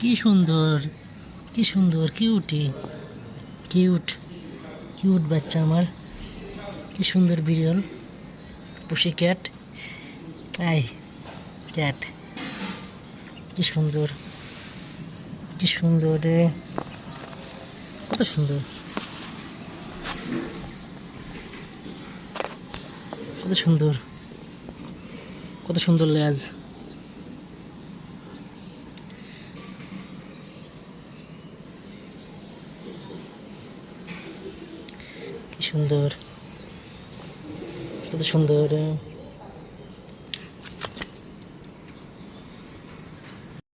কি সুন্দর, কি সুন্দর, কিউটি, কিউট, কিউট বাচ্চা আমার। কি সুন্দর বিড়াল, পুষি ক্যাট। আই ক্যাট, কি সুন্দর, কি সুন্দর রে, কত সুন্দর, কত সুন্দর, কত সুন্দর লেজ। কি সুন্দর, কত সুন্দর।